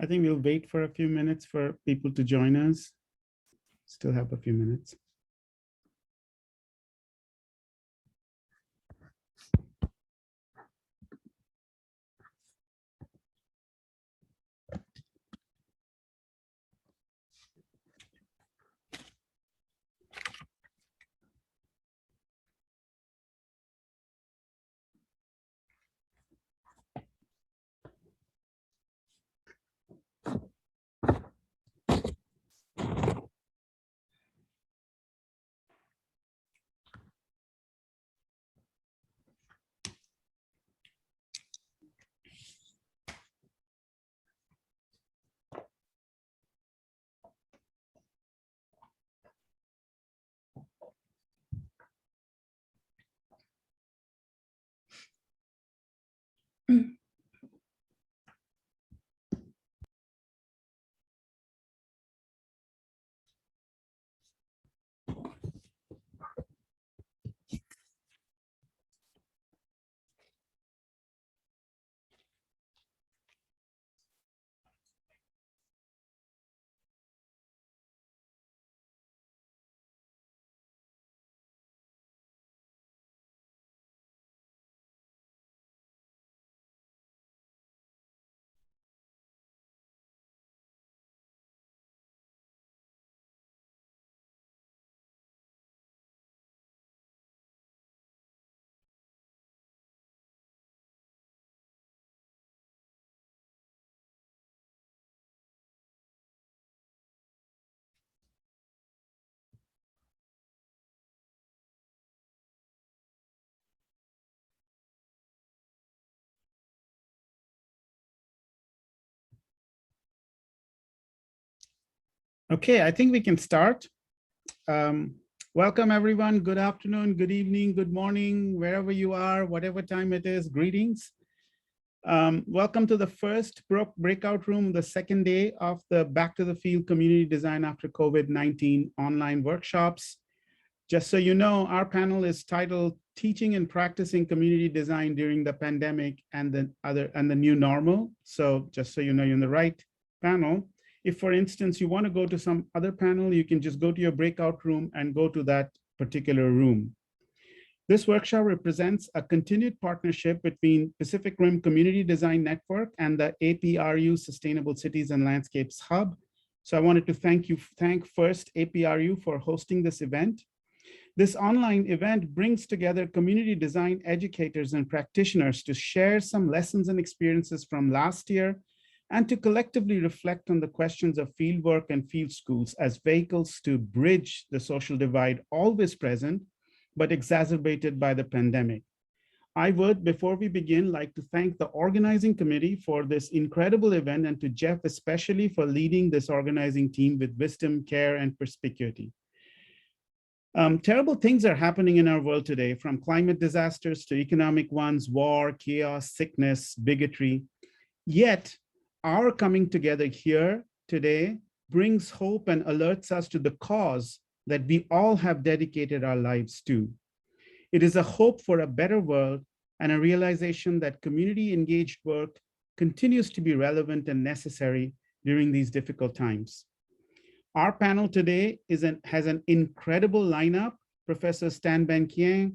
I think we'll wait for a few minutes for people to join us. Still have a few minutes. Okay, I think we can start. Welcome everyone. Good afternoon, good evening, good morning, wherever you are, whatever time it is, greetings. Welcome to the first breakout room, the second day of the Back to the Field Community Design After COVID-19 online workshops. Just so you know, our panel is titled Teaching and Practicing Community Design During the Pandemic and the New Normal. So just so you know, you're in the right panel. If, for instance, you want to go to some other panel, you can just go to your breakout room and go to that particular room. This workshop represents a continued partnership between Pacific Rim Community Design Network and the APRU Sustainable Cities and Landscapes Hub. So I wanted to thank first APRU for hosting this event. This online event brings together community design educators and practitioners to share some lessons and experiences from last year and to collectively reflect on the questions of fieldwork and field schools as vehicles to bridge the social divide always present, but exacerbated by the pandemic. I would, before we begin, like to thank the organizing committee for this incredible event and to Jeff especially for leading this organizing team with wisdom, care, and perspicuity. Terrible things are happening in our world today, from climate disasters to economic ones, war, chaos, sickness, bigotry. Yet, our coming together here today brings hope and alerts us to the cause that we all have dedicated our lives to. It is a hope for a better world and a realization that community engaged work continues to be relevant and necessary during these difficult times. Our panel today has an incredible lineup. Professor Stan Ben Kiang,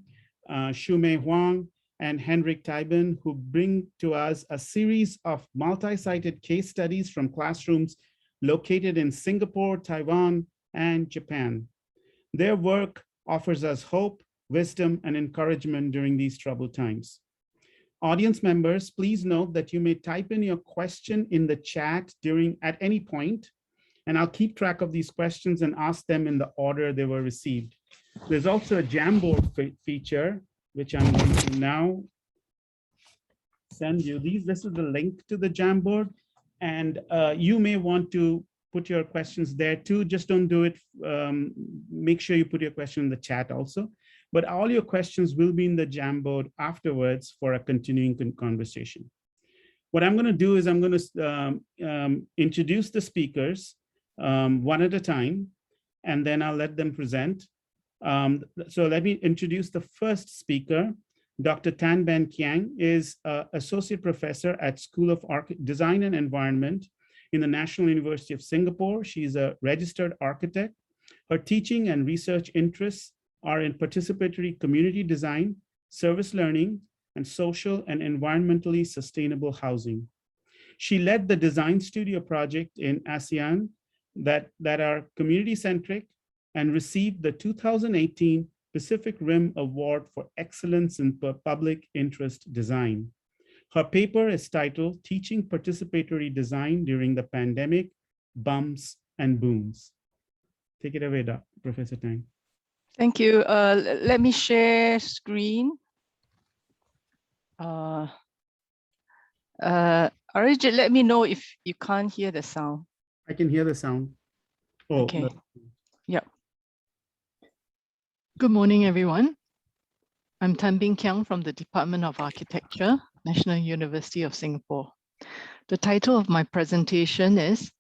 Shumei Huang, and Henrik Tybin, who bring to us a series of multi-sited case studies from classrooms located in Singapore, Taiwan, and Japan. Their work offers us hope, wisdom, and encouragement during these troubled times. Audience members, please note that you may type in your question in the chat at any point, and I'll keep track of these questions and ask them in the order they were received. There's also a Jamboard feature, which I'm going to now send you. This is the link to the Jamboard, and you may want to put your questions there too. Just don't do it. Make sure you put your question in the chat also. But all your questions will be in the Jamboard afterwards for a continuing conversation. What I'm going to do is I'm going to introduce the speakers one at a time, and then I'll let them present. So let me introduce the first speaker. Dr. Tan Ben Kiang is Associate Professor at School of Design and Environment in the National University of Singapore. She's a registered architect. Her teaching and research interests are in participatory community design, service learning, and social and environmentally sustainable housing. She led the design studio project in ASEAN that are community-centric and received the 2018 Pacific Rim Award for Excellence in Public Interest Design. Her paper is titled Teaching Participatory Design During the Pandemic, Bumps and Booms. Take it away, Professor Tang. Thank you. Let me share screen. Arijit, let me know if you can't hear the sound. I can hear the sound. Oh, okay. Yeah. Good morning, everyone. I'm Tan Bing Kiang from the Department of Architecture, National University of Singapore. The title of my presentation is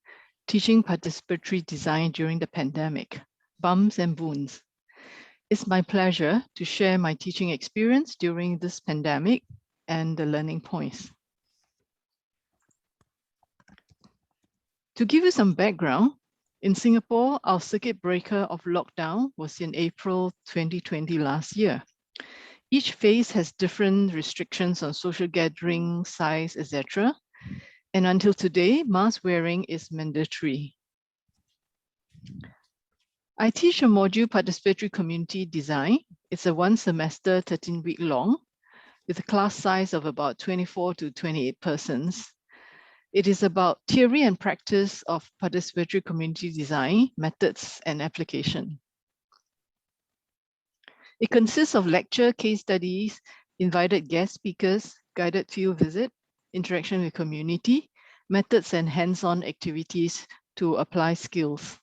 Teaching Participatory Design During the Pandemic, Bumps and Boons. It's my pleasure to share my teaching experience during this pandemic and the learning points. To give you some background, in Singapore, our circuit breaker of lockdown was in April 2020 last year. Each phase has different restrictions on social gathering, size, etc. And until today, mask wearing is mandatory. I teach a module participatory community design. It's a 1 semester, 13-week long, with a class size of about 24 to 28 persons. It is about theory and practice of participatory community design, methods, and application. It consists of lecture, case studies, invited guest speakers, guided field visit, interaction with community, methods and hands-on activities to apply skills.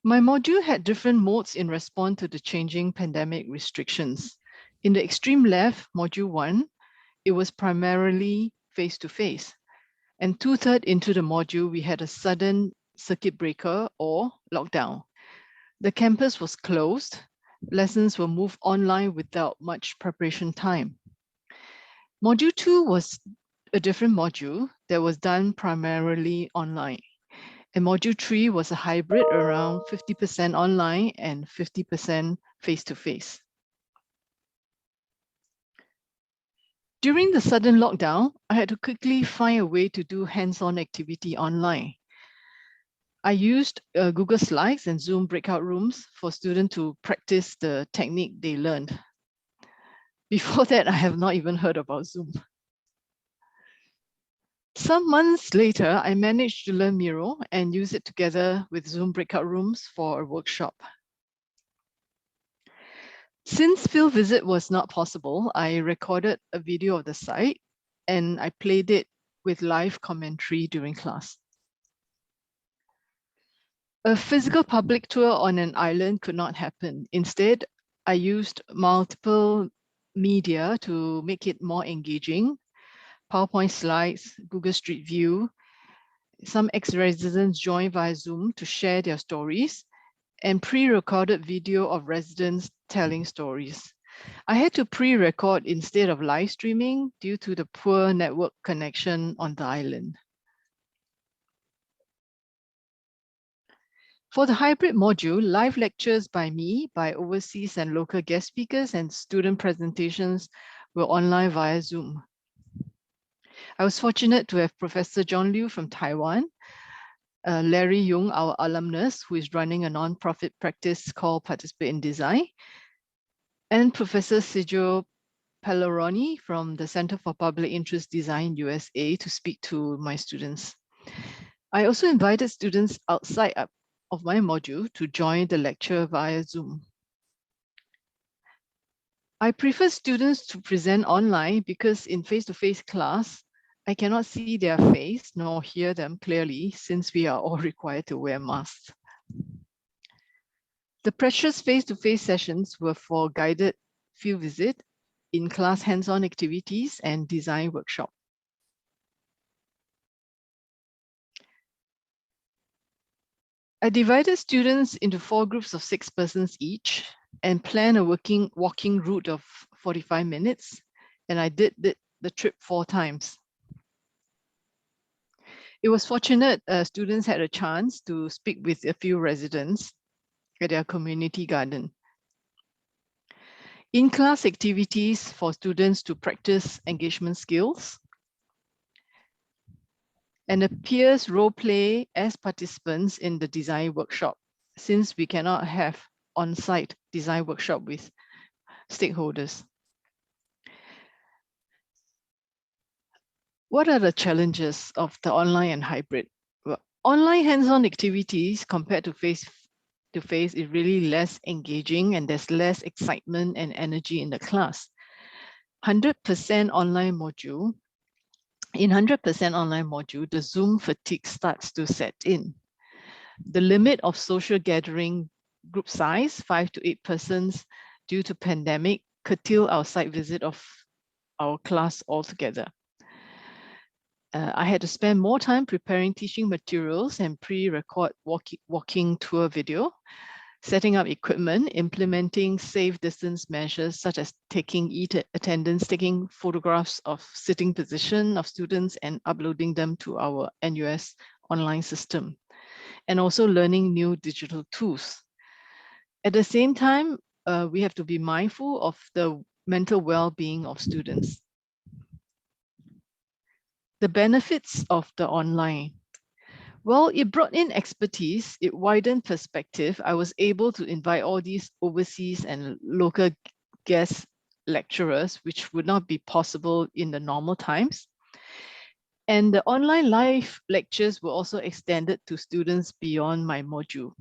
My module had different modes in response to the changing pandemic restrictions. In the extreme left, module 1, it was primarily face-to-face. And 2/3 into the module, we had a sudden circuit breaker or lockdown. The campus was closed. Lessons were moved online without much preparation time. Module 2 was a different module that was done primarily online. And module 3 was a hybrid, around 50% online and 50% face-to-face. During the sudden lockdown, I had to quickly find a way to do hands-on activity online. I used Google Slides and Zoom breakout rooms for students to practice the technique they learned. Before that, I have not even heard about Zoom. Some months later, I managed to learn Miro and use it together with Zoom breakout rooms for a workshop. Since field visit was not possible, I recorded a video of the site and I played it with live commentary during class. A physical public tour on an island could not happen. Instead, I used multiple media to make it more engaging. PowerPoint slides, Google Street View. Some ex-residents joined via Zoom to share their stories, and pre-recorded video of residents telling stories. I had to pre-record instead of live streaming due to the poor network connection on the island. For the hybrid module, live lectures by me, by overseas and local guest speakers, and student presentations were online via Zoom. I was fortunate to have Professor John Liu from Taiwan, Larry Yung, our alumnus, who is running a non-profit practice called Participate in Design, and Professor Sergio Pelleroni from the Center for Public Interest Design USA to speak to my students. I also invited students outside of my module to join the lecture via Zoom. I prefer students to present online because in face-to-face class, I cannot see their face nor hear them clearly since we are all required to wear masks. The precious face-to-face sessions were for guided field visit, in-class hands-on activities, and design workshop. I divided students into 4 groups of 6 persons each and planned a walking route of 45 minutes, and I did the trip 4 times. It was fortunate students had a chance to speak with a few residents at their community garden. In-class activities for students to practice engagement skills, and a peers role play as participants in the design workshop, since we cannot have on-site design workshop with stakeholders. What are the challenges of the online and hybrid? Well, online hands-on activities compared to face-to-face is really less engaging, and there's less excitement and energy in the class. 100% online module. In 100% online module, the Zoom fatigue starts to set in. The limit of social gathering group size, 5 to 8 persons, due to pandemic, curtail our site visit of our class altogether. I had to spend more time preparing teaching materials and pre-record walking tour video, setting up equipment, implementing safe distance measures such as taking attendance, taking photographs of sitting position of students and uploading them to our NUS online system, and also learning new digital tools. At the same time, we have to be mindful of the mental well-being of students. The benefits of the online. Well, it brought in expertise, it widened perspective. I was able to invite all these overseas and local guest lecturers, which would not be possible in the normal times. And the online live lectures were also extended to students beyond my module.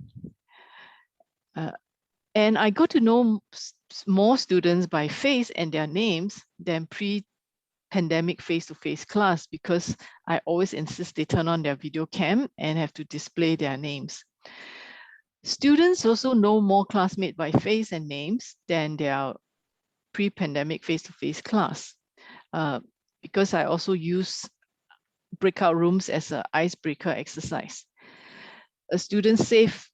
And I got to know more students by face and their names than pre-pandemic face-to-face class, because I always insist they turn on their video cam and have to display their names. Students also know more classmates by face and names than their pre-pandemic face-to-face class, because I also use breakout rooms as an icebreaker exercise. A student save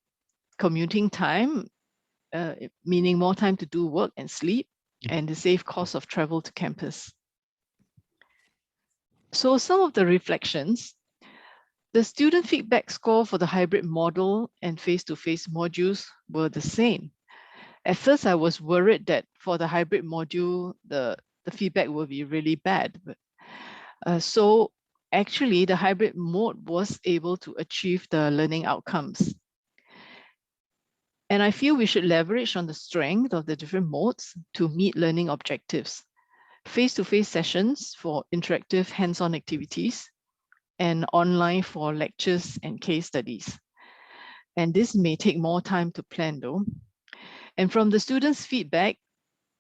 commuting time, meaning more time to do work and sleep, and the save cost of travel to campus. So some of the reflections, the student feedback score for the hybrid model and face-to-face modules were the same. At first, I was worried that for the hybrid module, the feedback will be really bad. But, so actually, the hybrid mode was able to achieve the learning outcomes. And I feel we should leverage on the strength of the different modes to meet learning objectives. Face-to-face sessions for interactive hands-on activities, and online for lectures and case studies. And this may take more time to plan though. And from the students' feedback,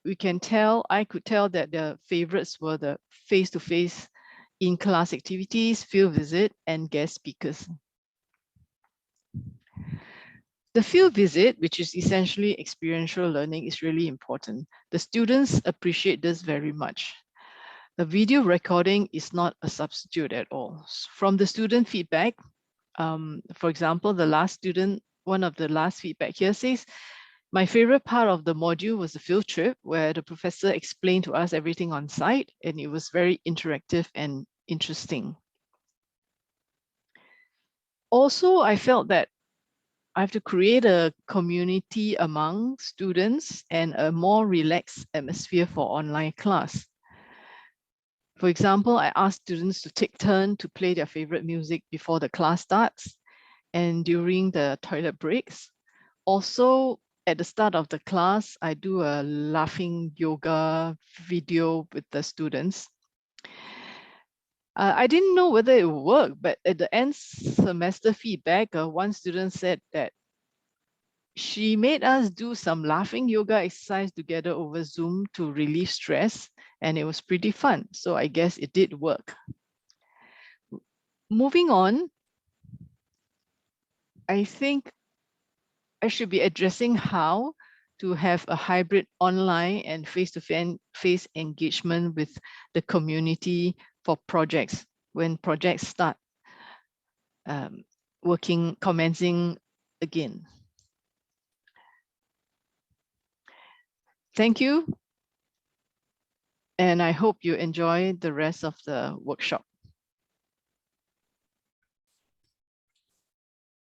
I could tell that the favorites were the face-to-face in-class activities, field visit, and guest speakers. The field visit, which is essentially experiential learning, is really important. The students appreciate this very much. The video recording is not a substitute at all. From the student feedback, for example, one of the last feedback here says, my favorite part of the module was the field trip, where the professor explained to us everything on site, and it was very interactive and interesting. Also, I felt that I have to create a community among students and a more relaxed atmosphere for online class. For example, I asked students to take turn to play their favorite music before the class starts and during the toilet breaks. Also, at the start of the class, I do a laughing yoga video with the students. I didn't know whether it would work, but at the end semester feedback, one student said that she made us do some laughing yoga exercise together over Zoom to relieve stress, and it was pretty fun. So I guess it did work. Moving on, I think I should be addressing how to have a hybrid online and face-to-face engagement with the community for projects when projects start commencing again. Thank you. And I hope you enjoy the rest of the workshop.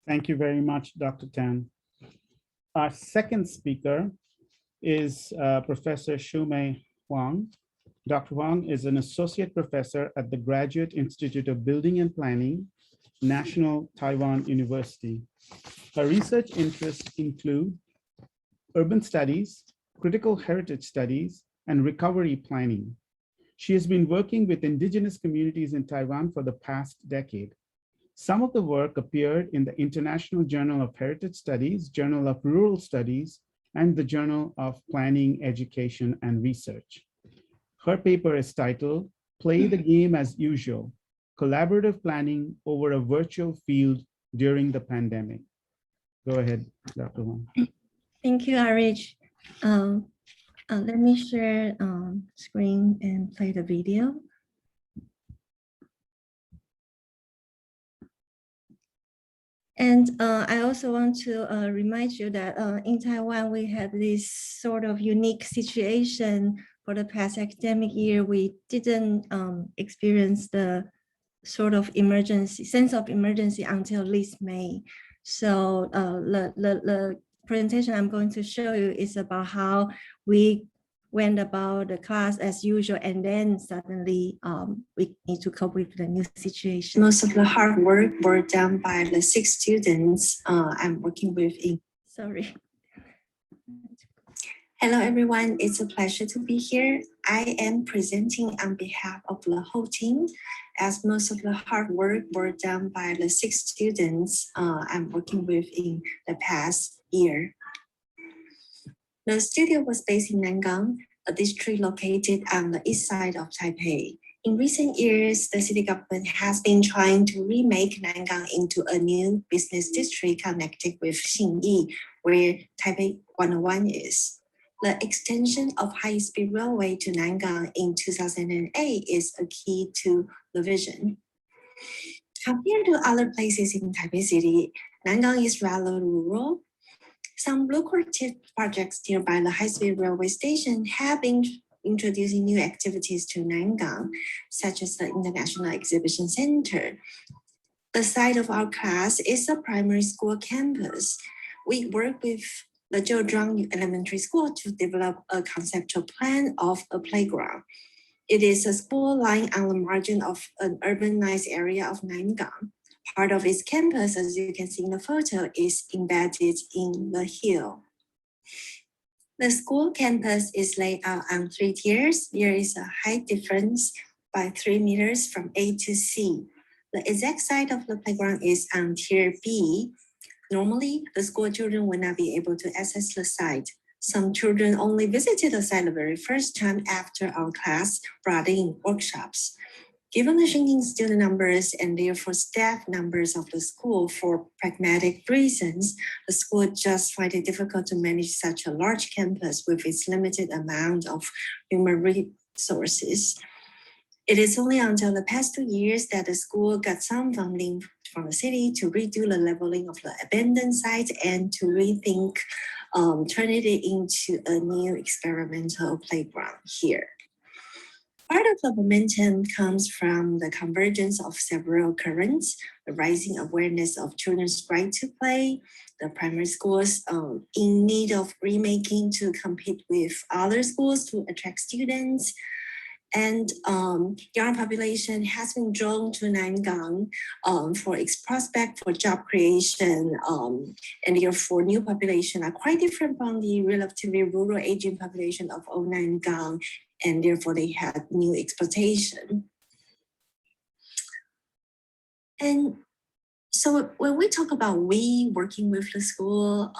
Thank you very much, Dr. Tan. Our second speaker is Professor Shumei Huang. Dr. Huang is an associate professor at the Graduate Institute of Building and Planning, National Taiwan University. Her research interests include urban studies, critical heritage studies, and recovery planning. She has been working with indigenous communities in Taiwan for the past decade. Some of the work appeared in the International Journal of Heritage Studies, Journal of Rural Studies, and the Journal of Planning, Education, and Research. Her paper is titled, Play the Game as Usual, Collaborative Planning over a Virtual Field During the Pandemic. Go ahead, Dr. Wong. Thank you, Arich. Let me share screen and play the video. And I also want to remind you that in Taiwan, we had this sort of unique situation for the past academic year. We didn't experience the sort of sense of emergency until at least May. So the presentation I'm going to show you is about how we went about the class as usual, and then suddenly we need to cope with the new situation. Most of the hard work were done by the 6 students I'm working with. Sorry. Hello, everyone. It's a pleasure to be here. I am presenting on behalf of the whole team, as most of the hard work were done by the 6 students I'm working with in the past year. The studio was based in Nangang, a district located on the east side of Taipei. In recent years, the city government has been trying to remake Nangang into a new business district connected with Xinyi, where Taipei 101 is. The extension of high-speed railway to Nangang in 2008 is a key to the vision. Compared to other places in Taipei City, Nangang is rather rural. Some lucrative projects nearby the high-speed railway station have been introducing new activities to Nangang, such as the International Exhibition Center. The site of our class is a primary school campus. We work with the Zheozhuang Elementary School to develop a conceptual plan of a playground. It is a school lying on the margin of an urbanized area of Nangang. Part of its campus, as you can see in the photo, is embedded in the hill. The school campus is laid out on 3 tiers. There is a height difference by 3 meters from A to C. The exact site of the playground is on tier B. Normally, the school children will not be able to access the site. Some children only visited the site the very first time after our class brought in workshops. Given the shrinking student numbers and therefore staff numbers of the school, for pragmatic reasons, the school just find it difficult to manage such a large campus with its limited amount of human resources. It is only until the past 2 years that the school got some funding from the city to redo the leveling of the abandoned site and to rethink turning it into a new experimental playground here. Part of the momentum comes from the convergence of several currents, the rising awareness of children's right to play, the primary schools in need of remaking to compete with other schools to attract students, and young population has been drawn to Nangang for its prospect for job creation, and therefore new population are quite different from the relatively rural aging population of old Nangang, and therefore they had new exploitation. And so when we talk about we working with the school,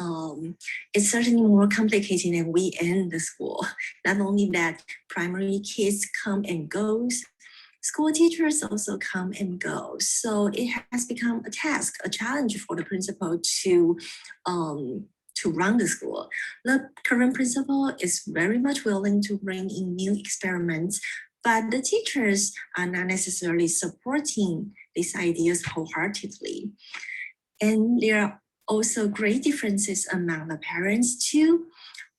it's certainly more complicated than we and the school. Not only that, primary kids come and go, school teachers also come and go. So it has become a task, a challenge for the principal to run the school. The current principal is very much willing to bring in new experiments, but the teachers are not necessarily supporting these ideas wholeheartedly. And there are also great differences among the parents too,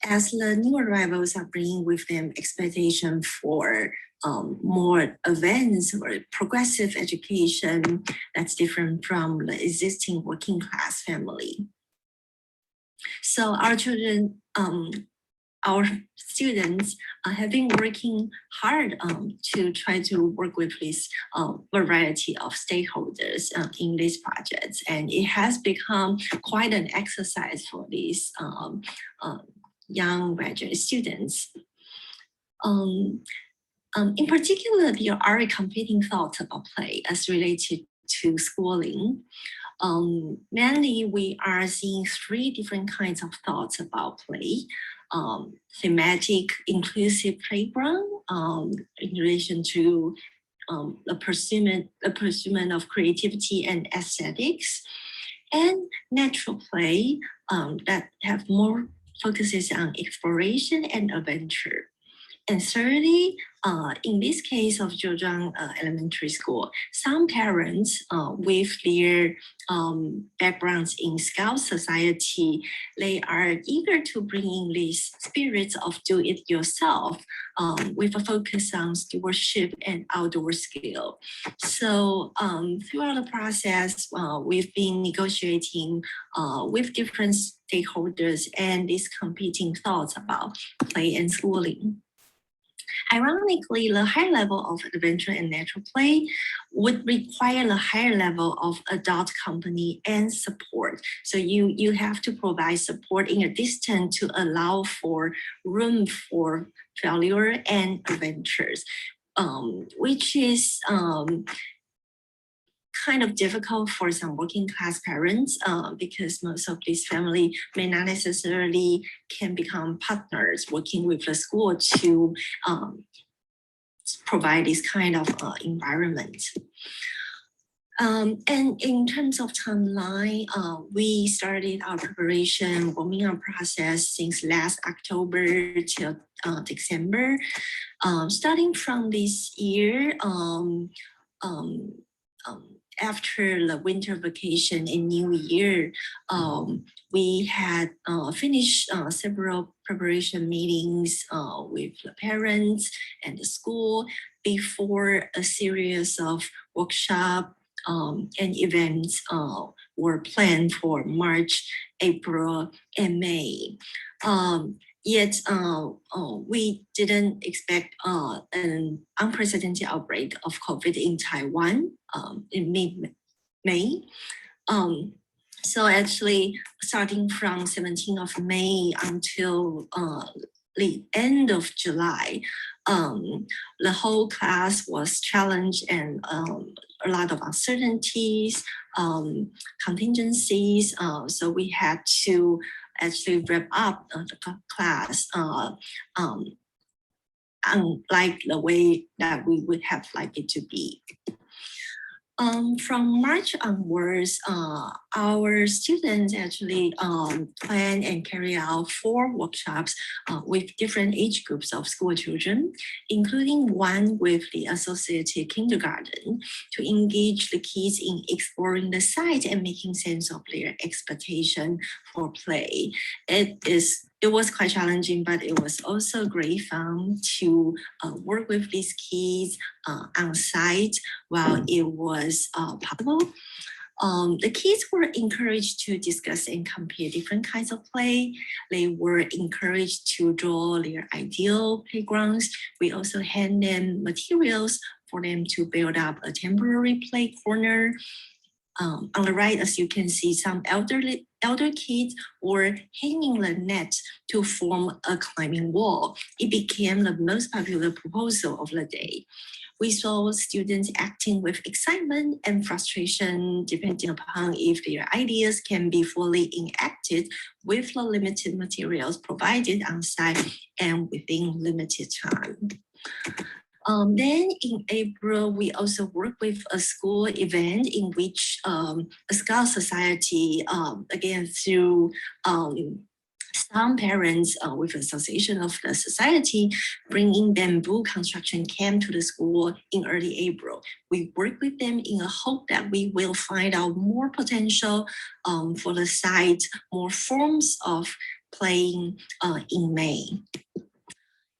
as the new arrivals are bringing with them expectation for more advanced or progressive education that's different from the existing working class family. So our children, our students have been working hard to try to work with this variety of stakeholders in these projects. And it has become quite an exercise for these young graduate students. In particular, there are competing thoughts about play as related to schooling. Mainly, we are seeing three different kinds of thoughts about play. Thematic, inclusive playground in relation to the pursuit of creativity and aesthetics, and natural play that have more focuses on exploration and adventure. And thirdly, in this case of Zhejiang Elementary School, some parents with their backgrounds in Scout Society, they are eager to bring in this spirit of do-it-yourself with a focus on stewardship and outdoor skill. So throughout the process, we've been negotiating with different stakeholders and these competing thoughts about play and schooling. Ironically, the high level of adventure and natural play would require a higher level of adult company and support. So you have to provide support in addition to allow for room for failure and adventures, which is kind of difficult for some working class parents because most of these families may not necessarily can become partners working with the school to provide this kind of environment. And in terms of timeline, we started our preparation warming up process since last October till December. Starting from this year, after the winter vacation and New Year, we had finished several preparation meetings with the parents and the school before a series of workshops and events were planned for March, April, and May. Yet we didn't expect an unprecedented outbreak of COVID in Taiwan in mid-May. So actually, starting from 17th of May until the end of July, the whole class was challenged and a lot of uncertainties, contingencies. So we had to actually wrap up the class unlike the way that we would have liked it to be. From March onwards, our students actually plan and carry out 4 workshops with different age groups of school children, including one with the associated kindergarten, to engage the kids in exploring the site and making sense of their expectation for play. It was quite challenging, but it was also great fun to work with these kids on site while it was possible. The kids were encouraged to discuss and compare different kinds of play. They were encouraged to draw their ideal playgrounds. We also hand them materials for them to build up a temporary play corner. On the right, as you can see, some elder kids were hanging the net to form a climbing wall. It became the most popular proposal of the day. We saw students acting with excitement and frustration, depending upon if their ideas can be fully enacted with the limited materials provided on site and within limited time. Then in April, we also worked with a school event in which a Scout Society, again through some parents with association of the society, bringing bamboo construction camp to the school in early April. We work with them in a hope that we will find out more potential for the site, more forms of playing in May.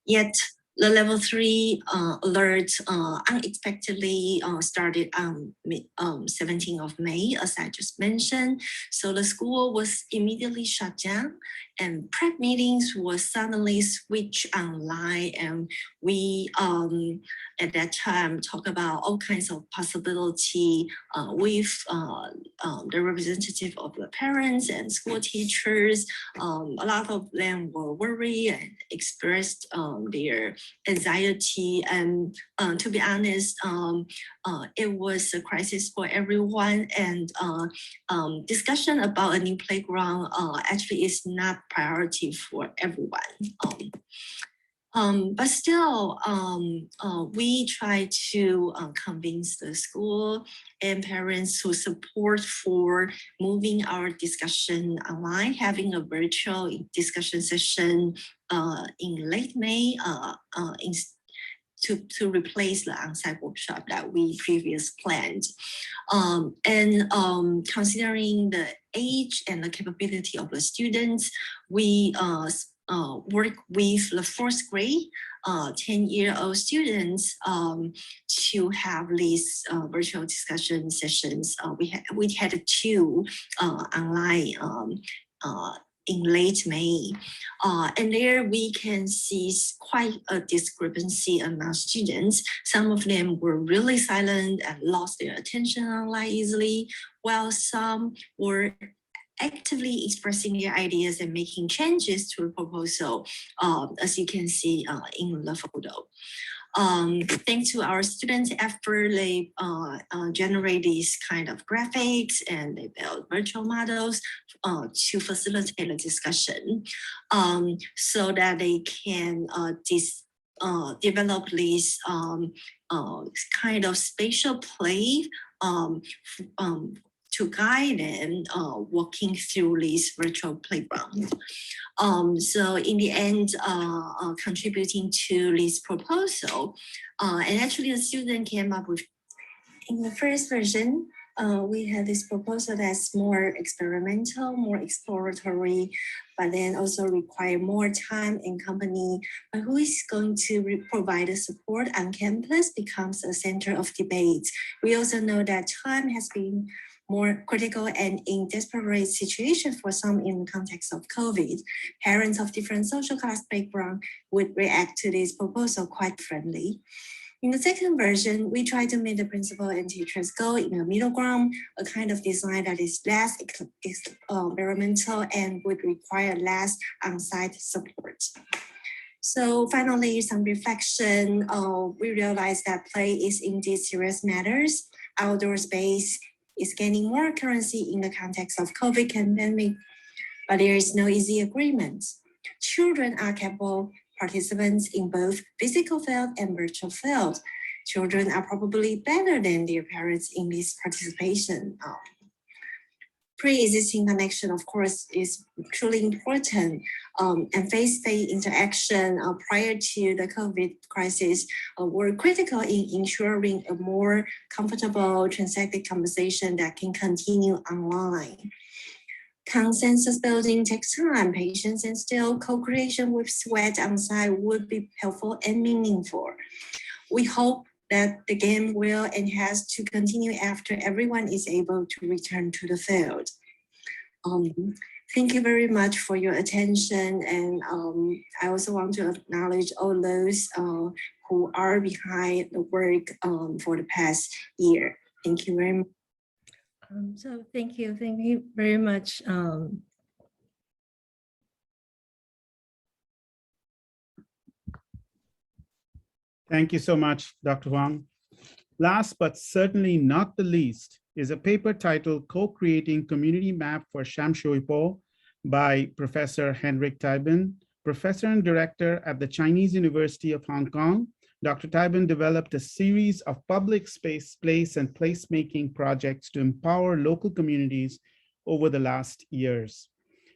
Yet The level 3 alert unexpectedly started on 17th of May, as I just mentioned. So the school was immediately shut down, and prep meetings were suddenly switched online. And we, at that time, talk about all kinds of possibility with the representative of the parents and school teachers. A lot of them were worried and expressed their anxiety, and to be honest, it was a crisis for everyone, and discussion about a new playground actually is not priority for everyone. But still, we try to convince the school and parents to support for moving our discussion online, having a virtual discussion session in late May to replace the on-site workshop that we previously planned. Considering the age and the capability of the students, we work with the 4th grade 10-year-old students to have these virtual discussion sessions. We had 2 online in late May. And there we can see quite a discrepancy among students. Some of them were really silent and lost their attention online easily, while some were actively expressing their ideas and making changes to the proposal, as you can see in the photo. Thanks to our students' effort, they generate these kind of graphics and they build virtual models to facilitate the discussion, so that they can develop these kind of spatial play to guide them walking through this virtual playground. So in the end, contributing to this proposal, and actually the student came up with, in the first version, we had this proposal that's more experimental, more exploratory, but then also require more time and company. But who is going to provide the support on campus becomes a center of debate. We also know that time has been more critical and in desperate situation for some in the context of COVID. Parents of different social class background would react to this proposal quite friendly. In the second version, we try to meet the principal and teachers' goal in a middle ground, a kind of design that is less experimental and would require less on-site support. So finally, some reflection. We realize that play is indeed serious matters. Outdoor space is gaining more currency in the context of COVID pandemic, but there is no easy agreement. Children are capable participants in both physical field and virtual field. Children are probably better than their parents in this participation. Pre-existing connection, of course, is truly important, and face-to-face interaction prior to the COVID crisis were critical in ensuring a more comfortable transactive conversation that can continue online. Consensus building takes time, patience, and still co-creation with sweat on site would be helpful and meaningful. We hope that the game will and has to continue after everyone is able to return to the field. Thank you very much for your attention, and I also want to acknowledge all those who are behind the work for the past year. Thank you very much. So thank you very much. Thank you so much, Dr. Huang. Last but certainly not the least is a paper titled Co-Creating Community Map for Shamshuipo by Professor Henrik Taibin, Professor and Director at the Chinese University of Hong Kong. Dr. Taibin developed a series of public space, place, and placemaking projects to empower local communities over the last years.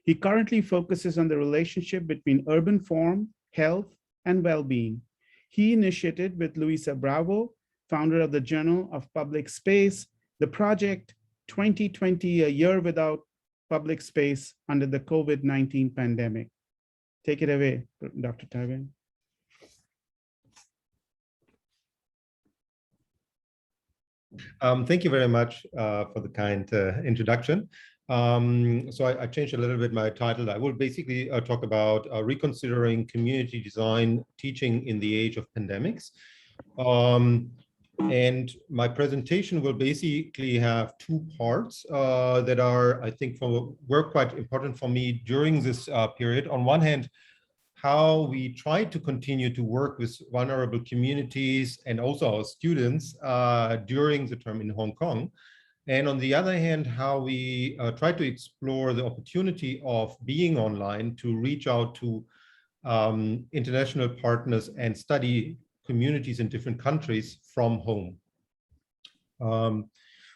He currently focuses on the relationship between urban form, health, and well-being. He initiated with Luisa Bravo, founder of the Journal of Public Space, the project 2020, a year without public space under the COVID-19 pandemic. Take it away, Dr. Taibin. Thank you very much for the kind introduction. So I changed a little bit my title. I will basically talk about reconsidering community design teaching in the age of pandemics. And my presentation will basically have two parts that are, I think, were quite important for me during this period. On one hand, how we try to continue to work with vulnerable communities and also our students during the term in Hong Kong. And on the other hand, how we try to explore the opportunity of being online to reach out to international partners and study communities in different countries from home.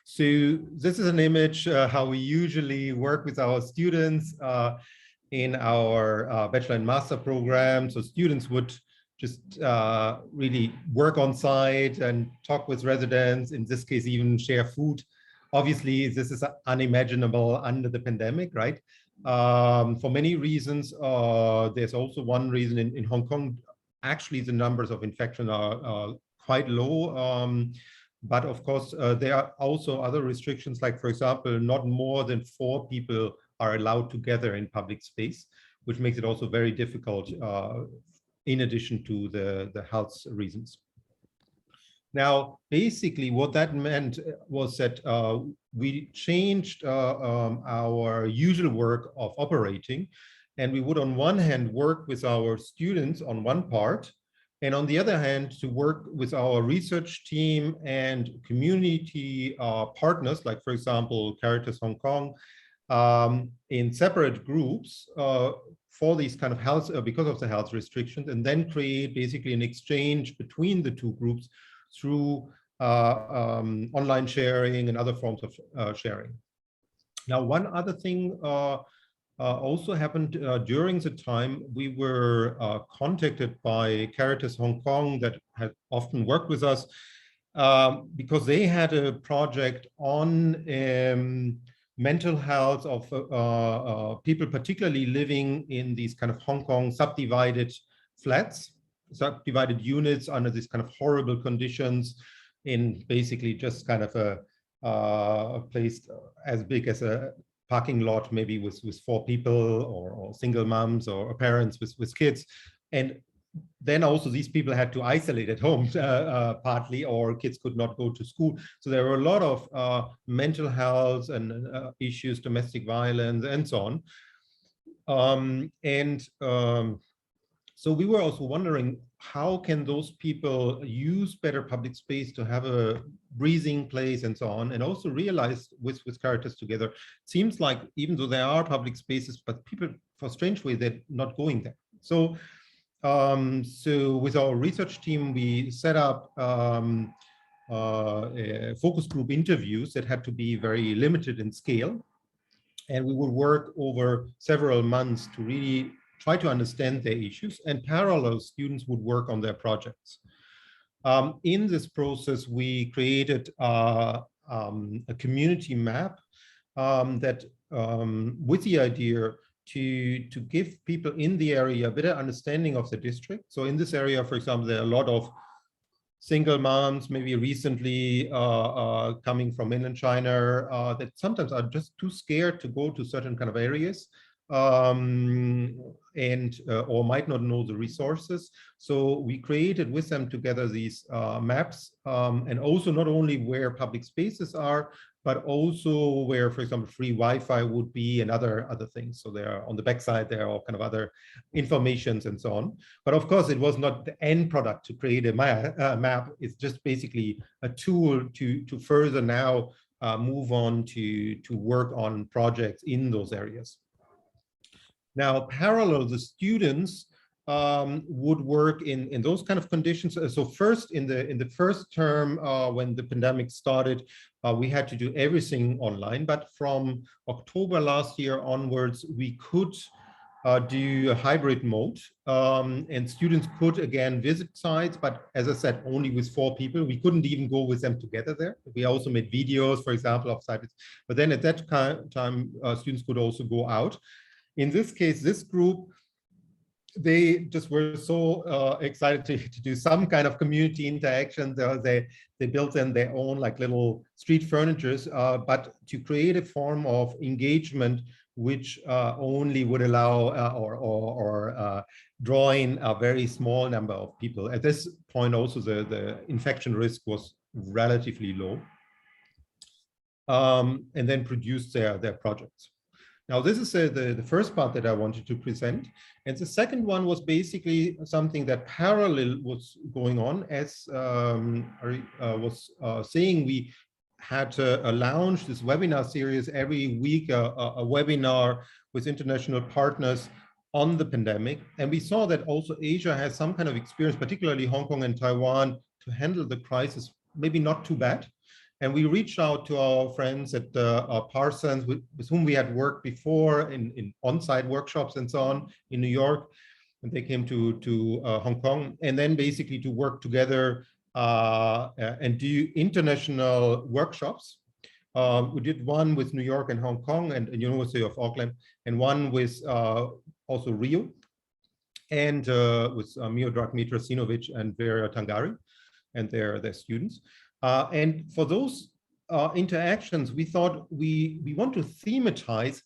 So this is an image how we usually work with our students in our bachelor and master program. So students would just really work on site and talk with residents, in this case, even share food. Obviously, this is unimaginable under the pandemic, right? For many reasons. There's also one reason in Hong Kong, actually the numbers of infection are quite low. But of course, there are also other restrictions, like, for example, not more than 4 people are allowed together in public space, which makes it also very difficult in addition to the health reasons. Now, basically what that meant was that we changed our usual work of operating, and we would on one hand work with our students on one part, and on the other hand, to work with our research team and community partners, like, for example, Caritas Hong Kong, in separate groups for these kind of health, because of the health restrictions, and then create basically an exchange between the two groups through online sharing and other forms of sharing. Now, one other thing also happened during the time. We were contacted by Caritas Hong Kong, that had often worked with us, because they had a project on mental health of people, particularly living in these kind of Hong Kong subdivided flats, subdivided units under these kind of horrible conditions, in basically just kind of a place as big as a parking lot, maybe with 4 people, or single moms or parents with kids. And then also these people had to isolate at home partly, or kids could not go to school. So there were a lot of mental health and issues, domestic violence, and so on. So we were also wondering, how can those people use better public space to have a breathing place and so on, and also realize with Caritas together, it seems like even though there are public spaces, but people, for a strange way, they're not going there. So with our research team, we set up focus group interviews that had to be very limited in scale. And we would work over several months to really try to understand their issues, and parallel students would work on their projects. In this process, we created a community map that with the idea to give people in the area a better understanding of the district. So in this area, for example, there are a lot of single moms, maybe recently coming from mainland China, that sometimes are just too scared to go to certain kind of areas, or might not know the resources. So we created with them together these maps, and also not only where public spaces are, but also where, for example, free Wi-Fi would be, and other things. So there, on the backside, there are all kind of other informations and so on. But of course, it was not the end product to create a map. It's just basically a tool to further now move on to work on projects in those areas. Now, parallel, the students would work in those kind of conditions. So first, in the first term, when the pandemic started, we had to do everything online. But from October last year onwards, we could do a hybrid mode, and students could again visit sites, but as I said, only with 4 people. We couldn't even go with them together there. We also made videos, for example, of sites. But then at that time, students could also go out. In this case, this group they just were so excited to do some kind of community interaction. They built in their own like little street furnitures, but to create a form of engagement which only would allow or draw in a very small number of people. At this point, also the infection risk was relatively low, and then produced their projects. Now, this is the first part that I wanted to present. And the second one was basically something that parallel was going on. As Ari was saying, we had to launch this webinar series every week, a webinar with international partners on the pandemic. And we saw that also Asia has some kind of experience, particularly Hong Kong and Taiwan, to handle the crisis, maybe not too bad. And we reached out to our friends at Parsons, with whom we had worked before in on-site workshops and so on in New York. And they came to Hong Kong, and then basically to work together and do international workshops. We did one with New York and Hong Kong and University of Auckland, and one with also Rio, and with Miodrag Mitrasinovic and Vera Tangari and their students. And for those interactions, we thought we want to thematize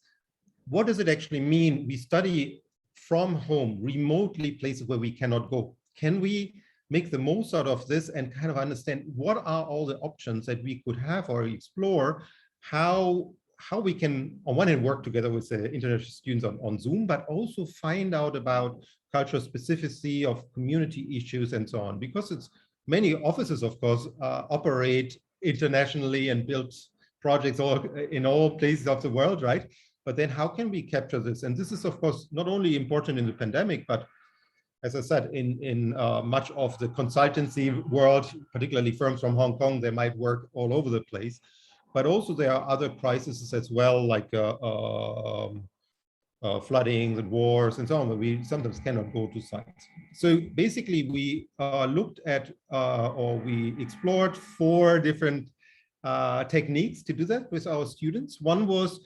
what does it actually mean we study from home, remotely, places where we cannot go. Can we make the most out of this and kind of understand what are all the options that we could have, or explore how we can, on one hand, work together with the international students on Zoom, but also find out about cultural specificity of community issues and so on, because it's many offices, of course, operate internationally and build projects in all places of the world, right? But then how can we capture this? And this is, of course, not only important in the pandemic, but as I said, in much of the consultancy world, particularly firms from Hong Kong, they might work all over the place. But also there are other crises as well, like flooding and wars and so on, where we sometimes cannot go to sites. So basically we looked at, or we explored 4 different techniques to do that with our students. One was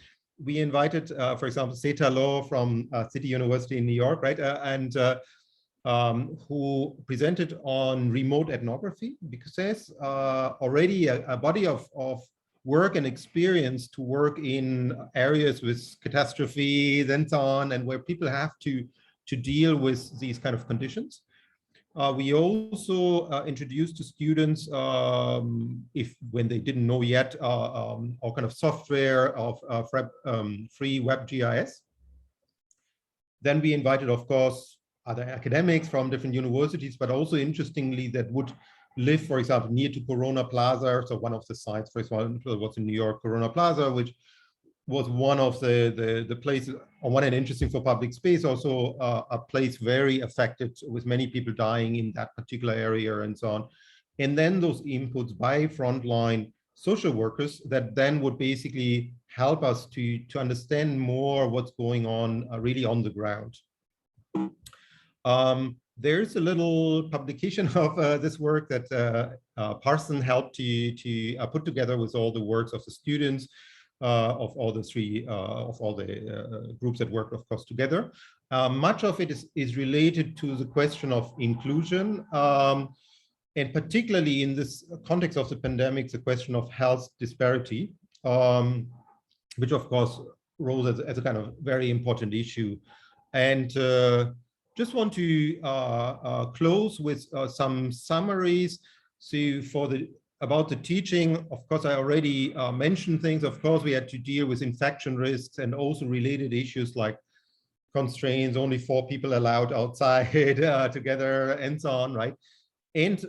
we invited, for example, Seta Law from City University in New York, right? Who presented on remote ethnography, because there's already a body of work and experience to work in areas with catastrophes and so on, and where people have to deal with these kind of conditions. We also introduced to students, when they didn't know yet, all kind of software of free web GIS. Then we invited, of course, other academics from different universities, but also interestingly that would live, for example, near to Corona Plaza. So one of the sites, for example, was in New York, Corona Plaza, which was one of the places, on one hand, interesting for public space, also a place very affected with many people dying in that particular area and so on. And then those inputs by frontline social workers that then would basically help us to understand more what's going on really on the ground. There's a little publication of this work that Parson helped to put together with all the works of the students of all the groups that work, of course, together. Much of it is related to the question of inclusion, and particularly in this context of the pandemic, the question of health disparity, which of course rose as a kind of very important issue. And just want to close with some summaries. So about the teaching, of course, I already mentioned things. Of course, we had to deal with infection risks and also related issues like constraints, only 4 people allowed outside together and so on, right? And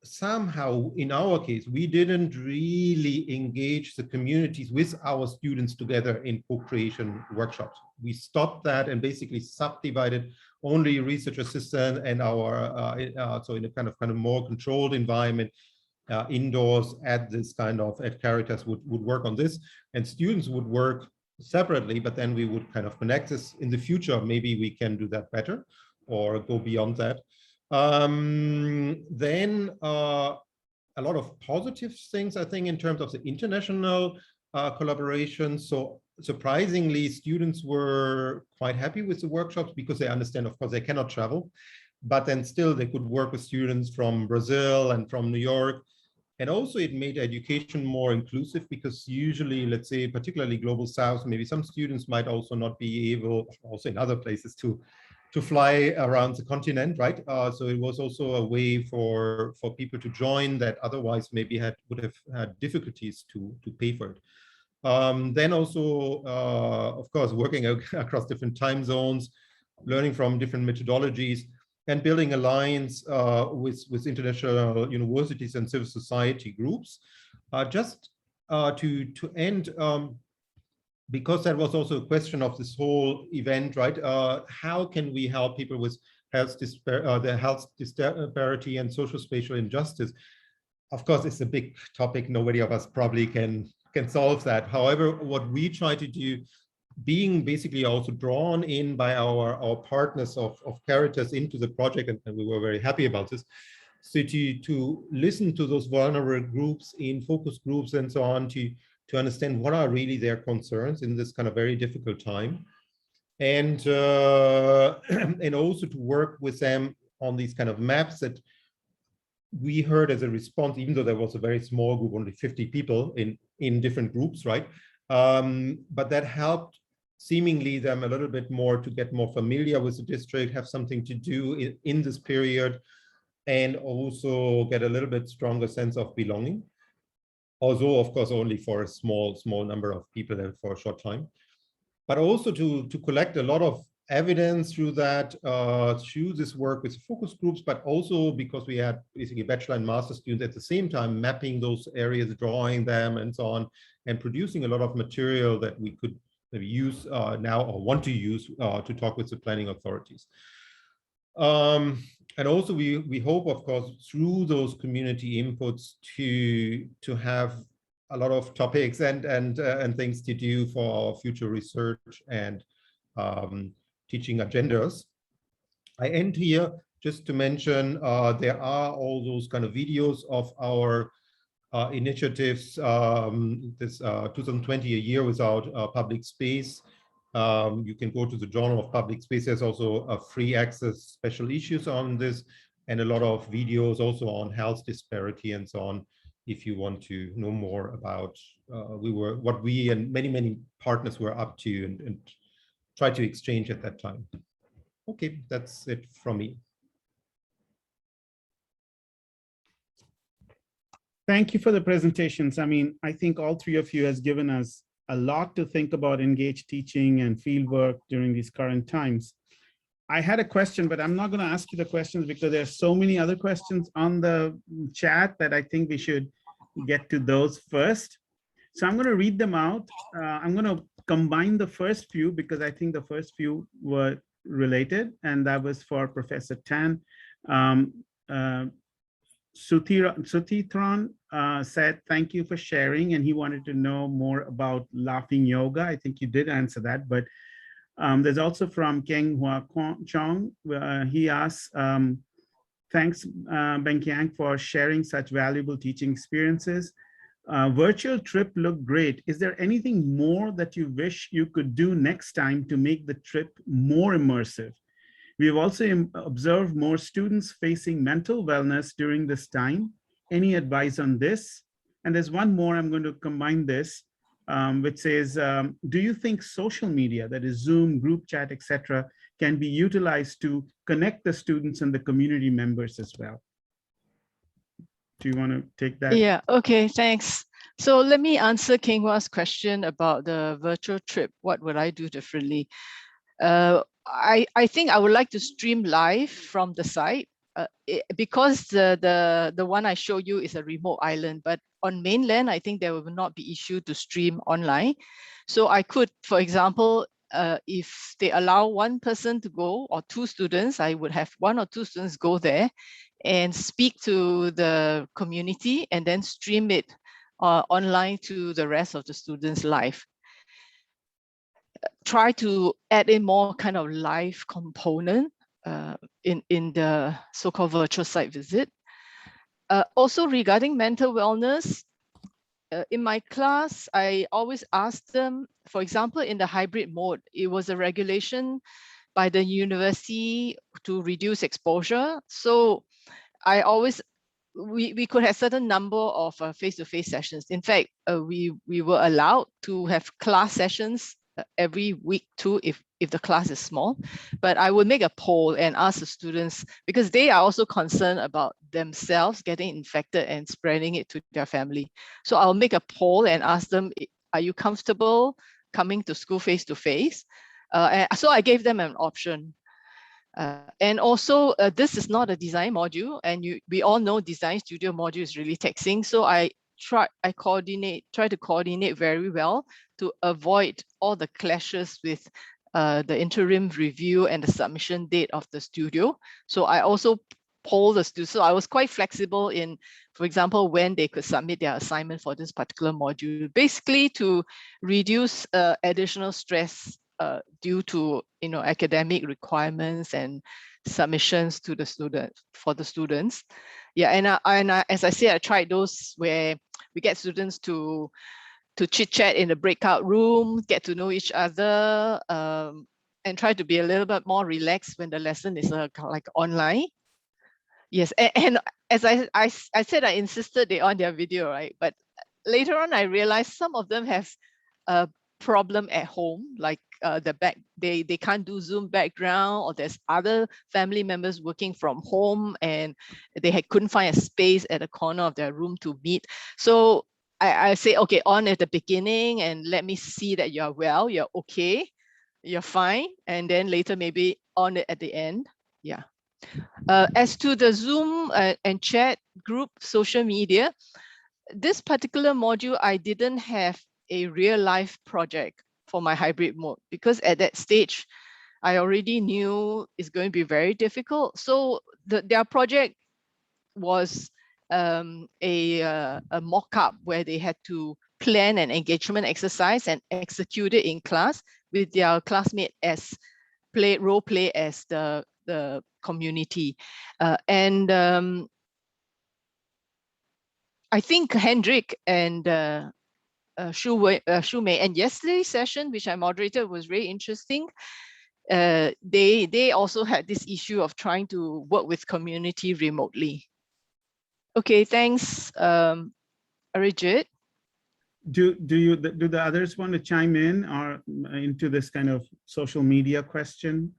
somehow, in our case, we didn't really engage the communities with our students together in co-creation workshops. We stopped that and basically subdivided only research assistant and our, so in a kind of more controlled environment, indoors at this kind of, at Caritas would work on this, and students would work separately, but then we would kind of connect this. In the future, maybe we can do that better or go beyond that. Then a lot of positive things, I think, in terms of the international collaboration. So surprisingly, students were quite happy with the workshops because they understand, of course, they cannot travel, but then still they could work with students from Brazil and from New York. And also it made education more inclusive because usually, let's say, particularly Global South, maybe some students might also not be able, also in other places, to fly around the continent, right? So it was also a way for people to join that otherwise maybe would have had difficulties to pay for it. Then also, of course, working across different time zones, learning from different methodologies, and building alliance with international universities and civil society groups. Just to end, because that was also a question of this whole event, right? How can we help people with the health disparity and social spatial injustice? Of course, it's a big topic. Nobody of us probably can solve that. However, what we try to do, being basically also drawn in by our partners of Caritas into the project, and we were very happy about this, so to listen to those vulnerable groups in focus groups and so on, to understand what are really their concerns in this kind of very difficult time, and and also to work with them on these kind of maps that we heard as a response, even though there was a very small group, only 50 people in different groups, right? But that helped seemingly them a little bit more to get more familiar with the district, have something to do in this period, and also get a little bit stronger sense of belonging. Although, of course, only for a small number of people and for a short time. But also to collect a lot of evidence through that, through this work with focus groups, but also because we had basically bachelor and master students at the same time mapping those areas, drawing them and so on, and producing a lot of material that we could maybe use now or want to use to talk with the planning authorities. And also we hope, of course, through those community inputs to have a lot of topics and things to do for our future research and teaching agendas. I end here just to mention there are all those kind of videos of our initiatives, this 2020, a year without public space. You can go to the Journal of Public Space. There's also a free access special issues on this, and a lot of videos also on health disparity and so on, if you want to know more about what we and many partners were up to and try to exchange at that time. Okay, that's it from me. Thank you for the presentations. I mean, I think all three of you has given us a lot to think about engaged teaching and fieldwork during these current times. I had a question, but I'm not going to ask you the questions because there are so many other questions on the chat that I think we should get to those first. So I'm going to read them out. I'm going to combine the first few because I think the first few were related, and that was for Professor Tan. Sutitran said, thank you for sharing, and he wanted to know more about laughing yoga. I think you did answer that, but there's also from Keng Hua Chong. He asks, thanks, Benkiang, for sharing such valuable teaching experiences. Virtual trip looked great. Is there anything more that you wish you could do next time to make the trip more immersive? We've also observed more students facing mental wellness during this time. Any advice on this? And there's one more, I'm going to combine this, which says, do you think social media, that is Zoom, group chat, etc., can be utilized to connect the students and the community members as well? Do you want to take that? Yeah, okay, thanks. So let me answer Keng Hua's question about the virtual trip. What would I do differently? I think I would like to stream live from the site because the one I show you is a remote island, but on mainland, I think there will not be issue to stream online. So I could, for example, if they allow one person to go or two students, I would have one or two students go there and speak to the community and then stream it online to the rest of the students live. Try to add in more kind of live component in the so-called virtual site visit. Also regarding mental wellness, in my class, I always ask them, for example, in the hybrid mode, it was a regulation by the university to reduce exposure. So I always, we could have certain number of face-to-face sessions. In fact, we were allowed to have class sessions every week too, if the class is small. But I would make a poll and ask the students, because they are also concerned about themselves getting infected and spreading it to their family. So I'll make a poll and ask them, are you comfortable coming to school face-to-face? So I gave them an option. And also, this is not a design module, and we all know design studio module is really taxing. So I try to coordinate very well to avoid all the clashes with the interim review and the submission date of the studio. So I also poll the students. So I was quite flexible in, for example, when they could submit their assignment for this particular module, basically to reduce additional stress due to academic requirements and submissions to the students. Yeah, and as I said, I tried those where we get students to chit chat in the breakout room, get to know each other, and try to be a little bit more relaxed when the lesson is like online. Yes, and as I said, I insisted they on their video, right? But later on, I realized some of them have a problem at home, like they can't do Zoom background, or there's other family members working from home and they couldn't find a space at the corner of their room to meet. So I say, okay, on at the beginning and let me see that you're well, you're okay, you're fine, and then later maybe on it at the end. Yeah. As to the Zoom and chat group social media, this particular module, I didn't have a real life project for my hybrid mode, because at that stage, I already knew it's going to be very difficult. So their project was a mock-up where they had to plan an engagement exercise and execute it in class with their classmate as role play as the community. I think Hendrik and Shu Mei, and yesterday's session, which I moderated, was very interesting. They also had this issue of trying to work with community remotely. Okay, thanks, Arijit. Do the others want to chime in or into this kind of social media question?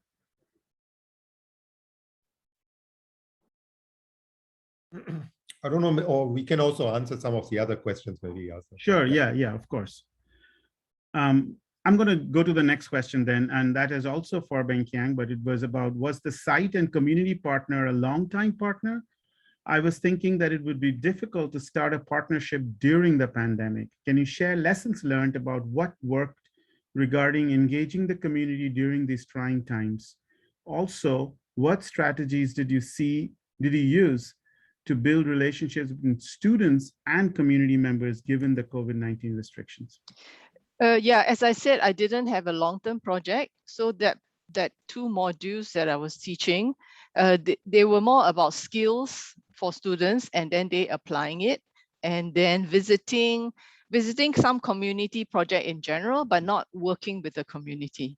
I don't know, or we can also answer some of the other questions maybe. Also. Sure, yeah, of course. I'm going to go to the next question then, and that is also for Beng-Kiang, but it was about, was the site and community partner a long-time partner? I was thinking that it would be difficult to start a partnership during the pandemic. Can you share lessons learned about what worked regarding engaging the community during these trying times? Also, what strategies did you use to build relationships between students and community members given the COVID-19 restrictions? Yeah, as I said, I didn't have a long-term project. So that two modules that I was teaching, they were more about skills for students, and then they applying it, and then visiting some community project in general, but not working with the community.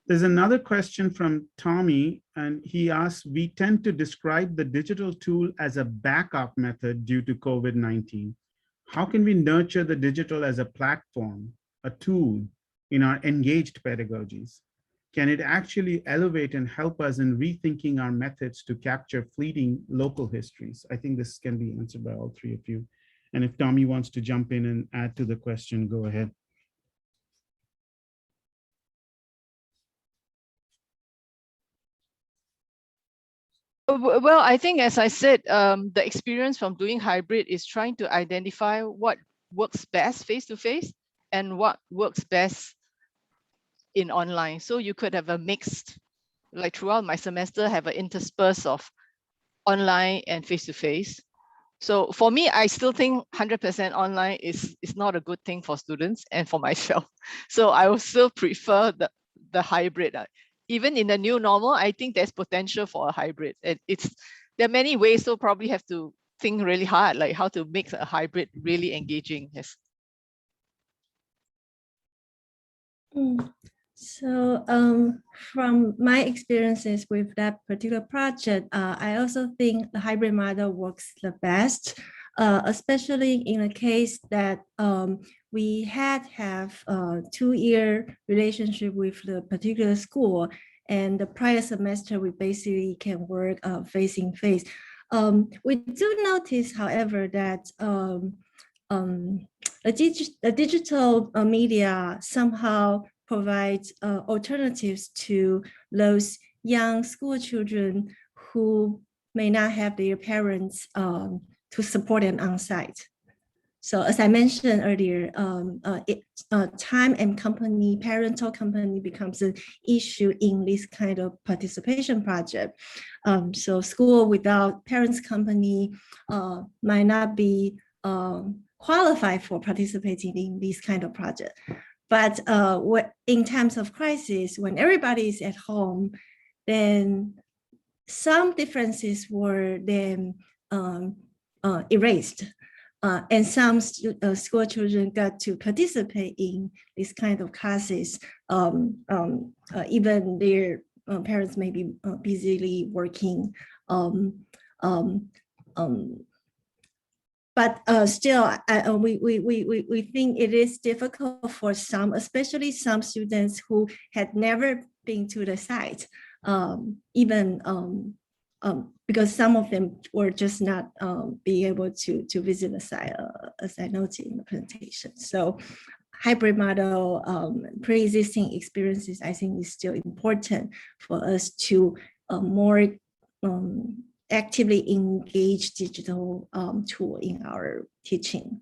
There's another question from Tommy, and he asks, we tend to describe the digital tool as a backup method due to COVID-19. How can we nurture the digital as a platform, a tool in our engaged pedagogies? Can it actually elevate and help us in rethinking our methods to capture fleeting local histories? I think this can be answered by all three of you. And if Tommy wants to jump in and add to the question, go ahead. Well, I think, as I said, the experience from doing hybrid is trying to identify what works best face-to-face and what works best in online. So you could have a mixed, like throughout my semester, have an intersperse of online and face-to-face. So for me, I still think 100% online is not a good thing for students and for myself. So I will still prefer the hybrid. Even in the new normal, I think there's potential for a hybrid. There are many ways, so probably have to think really hard, like how to make a hybrid really engaging. Yes. So from my experiences with that particular project, I also think the hybrid model works the best, especially in a case that we have a 2-year relationship with the particular school, and the prior semester we basically can work face-to-face. We do notice, however, that the digital media somehow provides alternatives to those young school children who may not have their parents to support them on site. So as I mentioned earlier, time and company, parental company becomes an issue in this kind of participation project. So school without parents company might not be qualified for participating in this kind of project. But in times of crisis, when everybody is at home, then some differences were then erased. And some school children got to participate in this kind of classes, even their parents may be busily working. But still, we think it is difficult for some, especially some students who had never been to the site, even because some of them were just not being able to visit the site, as I noted in the presentation. So hybrid model, pre-existing experiences, I think is still important for us to more actively engage digital tool in our teaching.